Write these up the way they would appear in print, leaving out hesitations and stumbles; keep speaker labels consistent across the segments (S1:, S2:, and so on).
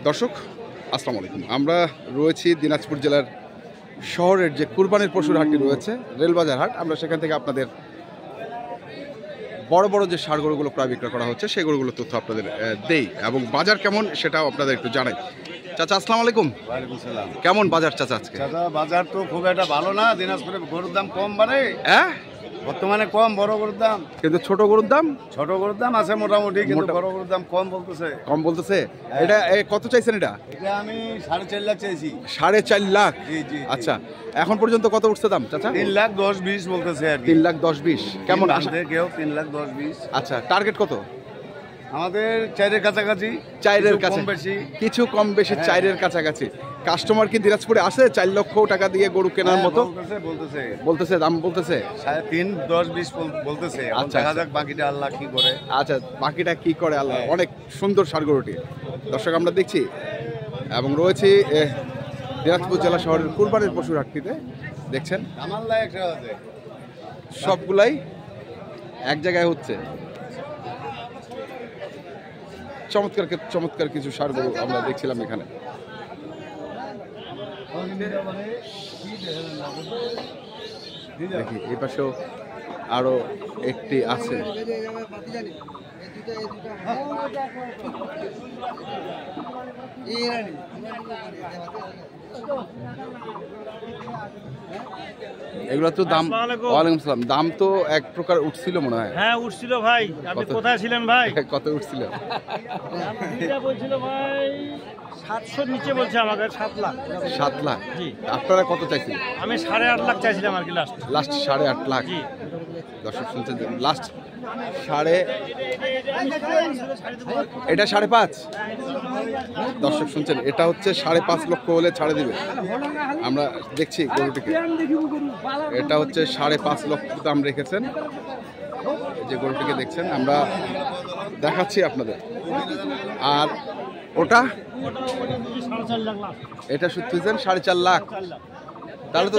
S1: দর্শক আসসালামু আলাইকুম। আমরা রয়েছি দিনাজপুর জেলার শহরের যে কুরবানির পশুর হাটটি রয়েছে রেলবাজার হাট। আমরা সেখান থেকে আপনাদের বড় বড় যে ষাঁড় গরুগুলো প্রায় বিক্রয় করা হচ্ছে সেই গরুগুলোর তথ্য আপনাদের দেই এবং বাজার কেমন সেটাও আপনাদের একটু জানাই। চাচা আসসালামু আলাইকুম।
S2: ওয়ালাইকুম সালাম।
S1: কেমন বাজার চাচা আজকে?
S2: চাচা বাজার তো খুব একটা ভালো না, দিনাজপুরে গরুর দাম কম বাড়ে,
S1: হ্যাঁ
S2: বর্তমানে কম বড় গরুর দাম।
S1: কিন্তু ছোট গরুর দাম
S2: ছোট গরুর দাম আছে মোটামুটি, কিন্তু বড় গরুর দাম কম বলতেছে।
S1: কম বলতেছে। এটা কত চাইছেন? এটা
S2: আমি 4.5 লাখ চাইছি।
S1: 4.5 লাখ?
S2: জি জি।
S1: আচ্ছা, এখন পর্যন্ত কত উঠছে দাম চাচা?
S2: 3,10,20 বলতেছে আর কি।
S1: 3,10,20 কেমন আসে?
S2: কেউ 3,10,20।
S1: আচ্ছা, টার্গেট কত?
S2: আমাদের 4-এর কাছাকাছি।
S1: 4-এর কাছে
S2: বেশি,
S1: কিছু কম বেশি। 4-এর কাছাকাছি। কাস্টমার কি দিনাজপুরে আসে 4 লক্ষ টাকা দিয়ে গরু কেনার মতো? বলতেছে দাম বলতেছে
S2: 3,10,20 বলতেছে।
S1: আচ্ছা,
S2: দেখা যাক বাকিটা আল্লাহ কি করে।
S1: আচ্ছা, বাকিটা কি করে আল্লাহ। অনেক সুন্দর ষাঁড় গরুটি দর্শক আমরা দেখছি এবং রয়েছি দিনাজপুর জেলা শহরের কুরবানির পশুর হাটটিতে। দেখছেন সবগুলাই এক জায়গায় হচ্ছে। চমৎকার চমৎকার কিছু ষাঁড় গরু আমরা দেখছিলাম এখানে। দেখি এই পাশেও আরো একটি আছে। এগুলো তো দাম, ওয়ালাইকুম আসসালাম, দাম তো এক প্রকার উঠছিল মনে হয়।
S3: হ্যাঁ উঠছিল ভাই। আপনি কোথায় ছিলেন ভাই?
S1: কত উঠছিল?
S3: বলছিল ভাই 700 নিচে বলছে আমাকে। 7 লাখ।
S1: 7 লাখ?
S3: জি।
S1: আপনারা কত চাইছিলেন?
S3: আমি 8.5 লাখ চাইছিলাম আর কি।
S1: লাস্ট 8.5 লাখ।
S3: জি।
S1: দর্শক শুনছেন লাস্ট এটা 5.5। দর্শক শুনছেন এটা হচ্ছে 5.5 লক্ষ হলে ছাড়ে দিবে। আমরা দেখছি গরুটিকে, এটা হচ্ছে 5.5 লক্ষ দাম রেখেছেন। যে গরুটিকে দেখছেন আমরা দেখাচ্ছি আপনাদের। আর ওটা এটা শুনছেন 4.5 লাখ। তাহলে তো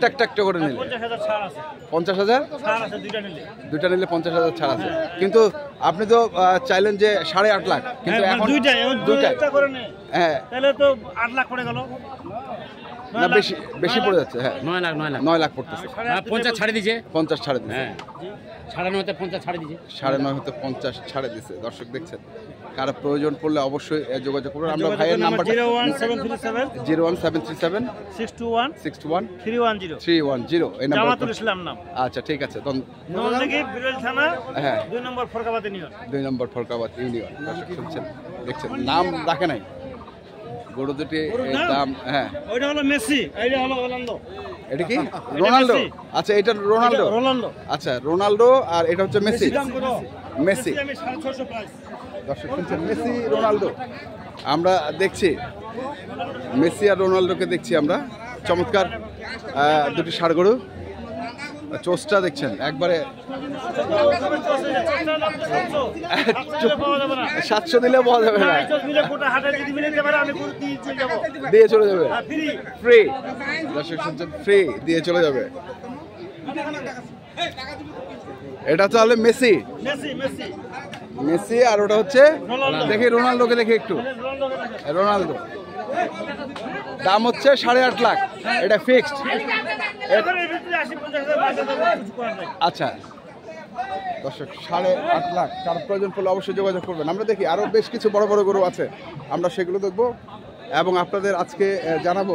S1: একটা করে নিলে 50,000, দুইটা নিলে 50,000 ছাড় আছে। কিন্তু আপনি তো চাইলেন যে 8.5 লাখ, কিন্তু এখন দুইটাই। হ্যাঁ
S3: তাহলে তো 8 লাখ পড়ে গেল।
S1: না, বেশি পড়ে যাচ্ছে। হ্যাঁ 9 লাখ পড়তেছে।
S3: 50 ছাড়ে দিয়েছে।
S1: 50 ছাড়ে দিয়েছে।
S3: হ্যাঁ 9.5 50 ছাড়ে দিয়েছে।
S1: 9.5 হতে 50 ছাড়ে দিয়েছে। দর্শক দেখছেন, কারো প্রয়োজন পড়লে অবশ্যই যোগাযোগ করুন। আমরা ভাইয়ের নাম্বারটা 01737 621 310 এই নাম্বার।
S3: জামাতুল ইসলাম নাম।
S1: আচ্ছা ঠিক আছে।
S3: বিরল থানা।
S1: হ্যাঁ
S3: 2 নম্বর ফরকাবাদ ইউনিয়ন।
S1: 2 নম্বর ফরকাবাদ ইউনিয়ন। দর্শক শুনছেন দেখছেন, নাম রাখে নাই গরু দুটি দাম। হ্যাঁ
S3: ওইটা হলো মেসি, এইটা হলো রোনালদো।
S1: এটা কি রোনালদো? আচ্ছা এটা রোনালদো। আচ্ছা রোনালদো আর এটা হচ্ছে মেসি। মেসি
S3: আমি 650 প্রাইস।
S1: দর্শক শুনছেন মেসি রোনালদো আমরা দেখছি। মেসি আর রোনালদোকে দেখছি আমরা। চমৎকার দুটি ষাঁড় গরু। চোস্টটা দেখছেন একবারে 700 দিলে পাওয়া যাবে না, দিয়ে চলে যাবে ফ্রি। দর্শক শুনছেন ফ্রি দিয়ে চলে যাবে। এটা তাহলে মেসি আর ওটা হচ্ছে দেখি রোনালদোকে দেখি একটু। রোনালদো দাম হচ্ছে 8.5 লাখ। এটা ফিক্সড। আচ্ছা দর্শক 8.5 লাখ। তার প্রয়োজন পড়লে অবশ্যই যোগাযোগ করবেন। আমরা দেখি আরো বেশ কিছু বড় বড় গরু আছে, আমরা সেগুলো দেখবো এবং আপনাদের আজকে জানাবো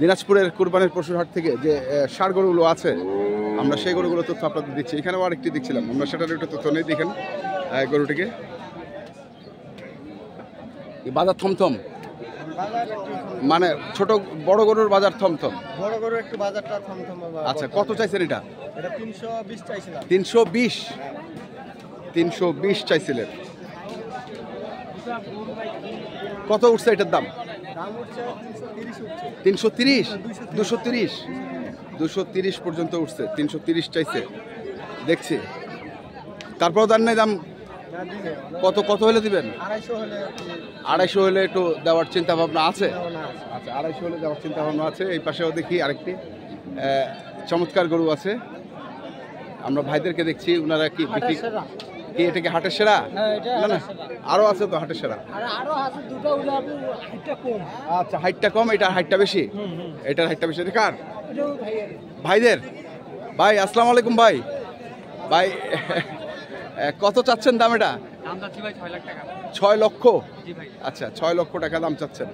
S1: দিনাজপুরের কুরবানির পশুর হাট থেকে যে ষাঁড় গরুগুলো আছে আমরা সেই গরুগুলো তথ্য আপনাদের দিচ্ছি। এখানেও আরেকটি দেখছিলাম আমরা, সেটার একটু তথ্য নেই। দেখেন গরুটিকে, বাজার থমথম, মানে ছোট বড় গরুর বাজার থমথম।
S4: বড় গরু একটু বাজারটা থমথম।
S1: আচ্ছা কত চাইছেন এটা?
S4: এটা 320 চাইছিলাম।
S1: 320 চাইছিলেন। কত উঠছে এটার দাম?
S4: দাম হচ্ছে
S1: 330 230 পর্যন্ত উঠছে। 330 চাইছে দেখছি। তারপর দাম নেই দাম কত হলে দিবেন? 250 হলে একটু দেওয়ার চিন্তা ভাবনা আছে। আচ্ছা 250 হলে দেওয়ার চিন্তা ভাবনা আছে। এই পাশেও দেখি আরেকটি চমৎকার গরু আছে। আমরা ভাইদেরকে দেখছি, ওনারা কি বিক্রি কি এটা কি হাটের সেরা?
S3: হ্যাঁ, এটা
S1: না না,
S3: হাটের সেরা।
S1: আরো আছে তো হাটের সেরা।
S3: আরো আছে দুটো উলে আপনি হাইটটা কম।
S1: আচ্ছা, হাইটটা কম, এটার হাইটটা বেশি। এটার হাইটটা বেশি। এটা কার?
S3: এটাও ভাইয়ের।
S1: ভাইদের। ভাই আসসালামু আলাইকুম ভাই। ভাই কত চাচ্ছেন দাম এটা?
S5: দাম চাচ্ছি ভাই 6 লাখ টাকা।
S1: 6 লক্ষ?
S5: জি ভাই।
S1: আচ্ছা, 6 লক্ষ টাকা দাম চাচ্ছেন।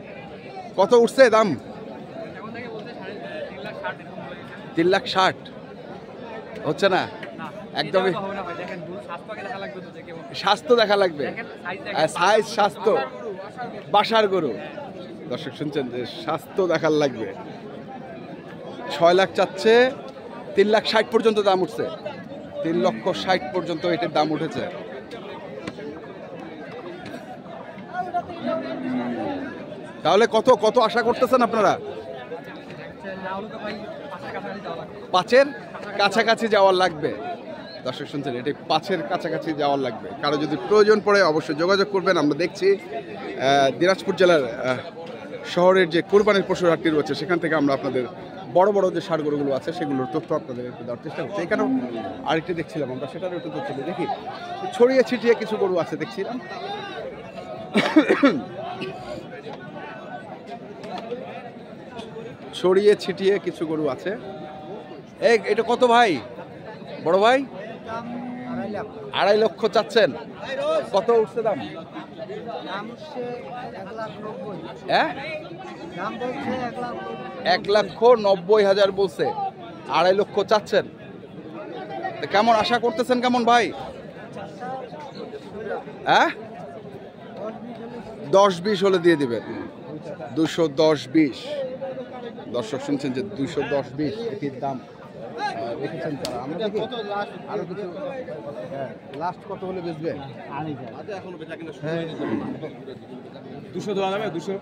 S1: কত উঠছে দাম?
S5: এখন থেকে বলতে 3.5 লাখ 60 এরকম বলেছে।
S1: 3,60,000 হচ্ছে না?
S5: না
S1: একদমই
S5: এটা হবে না ভাই, দেখেন দুধ স্বাস্থ্য আগে দেখা লাগবে তো যে কেমন।
S1: স্বাস্থ্য দেখা লাগবে।
S5: দেখেন সাইজ দেখেন।
S1: সাইজ, স্বাস্থ্য, বাসার গরু। দর্শক শুনছেন যে স্বাস্থ্য দেখার লাগবে। 6 লাখ চাচ্ছে, 3,60,000 পর্যন্ত দাম উঠছে। 3,60,000 পর্যন্ত এটার দাম উঠেছে। তাহলে কত কত আশা করতেছেন আপনারা?
S5: না হলে তো ভাই 5 টাকা কাছাকাছি যাওয়া লাগবে।
S1: 5-এর কাছাকাছি যাওয়ার লাগবে। দর্শক শুনছেন, এটি 5-এর কাছাকাছি যাওয়ার লাগবে। কারো যদি প্রয়োজন পড়ে অবশ্যই যোগাযোগ করবেন। আমরা দেখছি দিনাজপুর জেলার শহরের যে কোরবানির পশুর হাটটি রয়েছে, সেখান থেকে আমরা আপনাদের বড় বড় যে ষাঁড় গরুগুলো আছে সেগুলোর তথ্য আপনাদের একটু দেওয়ার চেষ্টা করছি। এখানেও আরেকটি দেখছিলাম আমরা, সেটারও একটু তথ্য দিই। দেখি ছড়িয়ে ছিটিয়ে কিছু গরু আছে দেখছিলাম। ছড়িয়ে ছিটিয়ে কিছু গরু আছে। এটা কত ভাই? বড় ভাই 2.5 লক্ষ চাচ্ছেন। কত উঠছে দাম?
S3: দাম হচ্ছে 1,90,000।
S1: হ্যাঁ,
S3: দাম বলছে
S1: 1,90,000 বলছে। 2.5 লক্ষ চাচ্ছেন। তো কেমন আশা করতেছেন কেমন ভাই? হ্যাঁ, 10-20 হলে দিয়ে দিবেন। 210-20। দর্শক শুনছেন যে 210-20 এটির দাম রেখেছেন তারা। আমরা দেখি আরো কিছু। লাস্ট কত হলে বেচবে?
S2: 200 দেওয়া যাবে? 200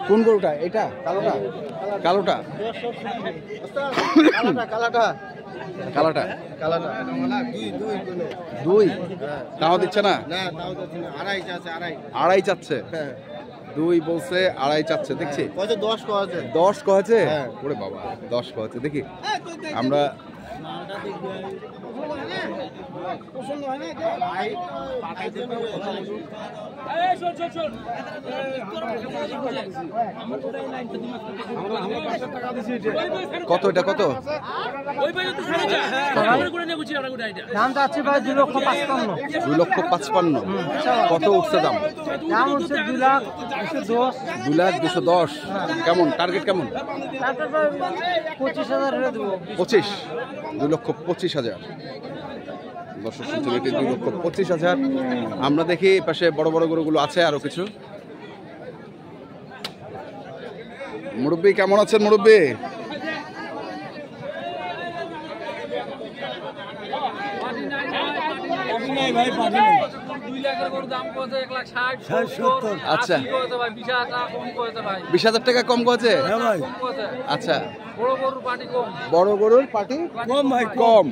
S1: কোন গরুটা? এটা কালোটা? কালোটা
S4: কালাটা
S1: কালাটা
S4: কালাটা
S1: 2 তাও দিচ্ছে না?
S4: না তাও যাচ্ছে না, আড়াই আছে, আড়াই।
S1: 2.5 চাচ্ছে।
S4: হ্যাঁ
S1: 2 বলছে, 2.5 চাচ্ছে। দেখছি
S4: কত 10 কত
S1: 10 কহেছে।
S4: হ্যাঁ।
S1: ওরে বাবা, 10 কহেছে। দেখি আমরা কত, এটা কত?
S3: দাম চাচ্ছে ভাই 2,55,000।
S1: 2,55,000। কত উঠছে দাম?
S3: দাম হচ্ছে 2,210,000।
S1: 2,210,000। কেমন টার্গেট কেমন?
S3: তারপর 25,000 হলে দেবো।
S1: 25। 2,25,000। দর্শক শুনছেন, এটি 2,25,000। আমরা দেখি এই পাশে বড় বড় গরুগুলো আছে আরো কিছু। মুরব্বী কেমন আছেন মুরব্বী? আচ্ছা, 20,000 টাকা কম করেছে। আচ্ছা, বড় গরুর পাটি
S3: কম ভাই,
S1: কম।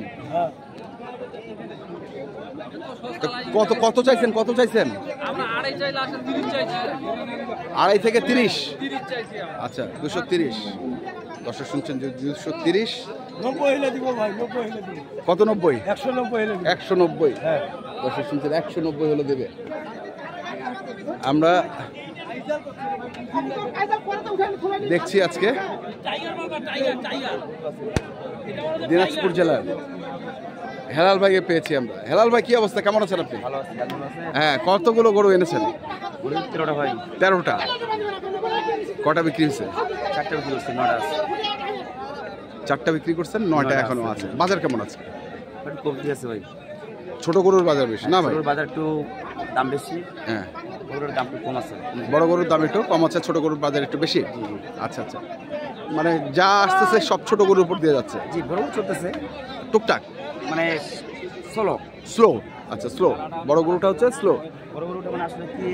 S1: তো কত কত চাইছেন? কত চাইছেন?
S5: আমরা 2.5 চাই, লাস্টে 30 চাইছি।
S1: 2.5 থেকে 30।
S5: 30 চাইছি আমরা।
S1: আচ্ছা, 230। দর্শক শুনছেন যে 230।
S3: 90 হলে দিব ভাই, 90 হলে দিব।
S1: কত? 90?
S3: 190 হলে দিব।
S1: 190। দর্শক শুনছেন 190 হলে দেবে। আমরা দেখছি আজকে দিনাজপুর জেলার হেলাল ভাইকে পেয়েছি আমরা। হেলাল ভাই, কি অবস্থা? কেমন আছেন আপনি? হ্যাঁ, কতগুলো গরু এনেছেন?
S2: 13টা ভাই।
S1: 13টা। কটা বিক্রি হয়েছে?
S2: 4টা বিক্রি করছি, 9টা আছে।
S1: 4টা বিক্রি করছেন, 9টা এখনো আছে। বাজার কেমন আছে?
S2: একটু কমতি আছে ভাই।
S1: ছোট গরুর বাজার বেশি না ভাই?
S2: ছোটোর বাজার একটু দাম বেশি,
S1: হ্যাঁ,
S2: ওগুলোর দাম একটু কম আছে।
S1: বড় গরুর দাম একটু কম আছে, ছোট গরুর বাজার একটু বেশি। আচ্ছা আচ্ছা, মানে যা আসতেছে সব ছোট গরুর উপর দিয়ে যাচ্ছে
S2: জি, বড় চলতেছে,
S1: টুকটাক,
S2: মানে স্লো।
S1: স্লো। আচ্ছা, স্লো। বড় গরুটা হচ্ছে স্লো।
S2: বড় গরুটা মানে আসলে কি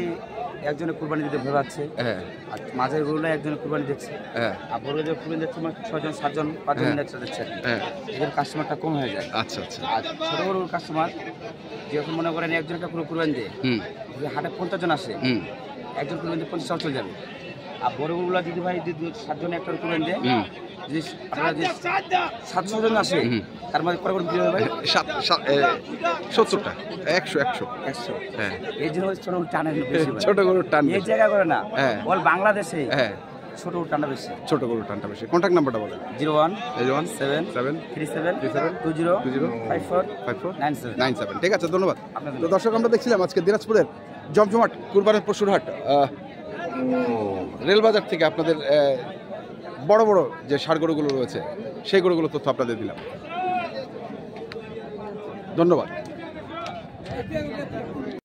S2: একজনে কুরবানি দিতে ভেবাচ্ছে,
S1: হ্যাঁ
S2: আর মাঝের গরুটা একজনে কুরবানি দিচ্ছে,
S1: হ্যাঁ
S2: আর বড় যে কুরবানি দিচ্ছে মানে 6জন 7জন 5জন
S1: হ্যাঁ।
S2: একসাথে দিচ্ছে,
S1: হ্যাঁ।
S2: এদের কাস্টমারটা কম হয়ে যায়।
S1: আচ্ছা আচ্ছা।
S2: আর ছোট গরুর কাস্টমার যেরকম মনে করেন একজন একটা কুরবানি দেয়,
S1: হুম
S2: যদি হাটে 50 জন আসে,
S1: হুম
S2: একজন কুরবানি দিয়ে 50 চলে যাবে। আর বড় গরুগুলা যদি ভাই 7জন একটা কুরবানি দেয়,
S1: হুম
S5: যে আপনারা যে 700 জন আসে তার মধ্যে করে বিক্রি হবে ভাই
S1: 70টা 100
S5: 100।
S1: হ্যাঁ
S5: এই জন্য ছোট টানে বেশি ভাই।
S1: ছোট গরুর টান
S5: এই জায়গা করে না
S1: হ্যাঁ।
S5: বল বাংলাদেশে
S1: হ্যাঁ
S5: ছোট টানা বেশি।
S1: ছোট গরুর টানটা বেশি। কন্ট্যাক্ট নাম্বারটা বলেন।
S5: 01
S1: 7
S5: 37
S1: 37
S5: 20 54
S1: 54
S5: 97।
S1: 97 ঠিক আছে ধন্যবাদ।
S5: আপনাদের
S1: তো দর্শক আমরা দেখছিলাম আজকে দিনাজপুরের জমজমাট কুরবানের পশুর হাট রেলবাজার থেকে আপনাদের বড় বড় যে ষাঁড় গরুগুলো রয়েছে সেই গরুগুলো তথ্য আপনাদের দিলাম। ধন্যবাদ।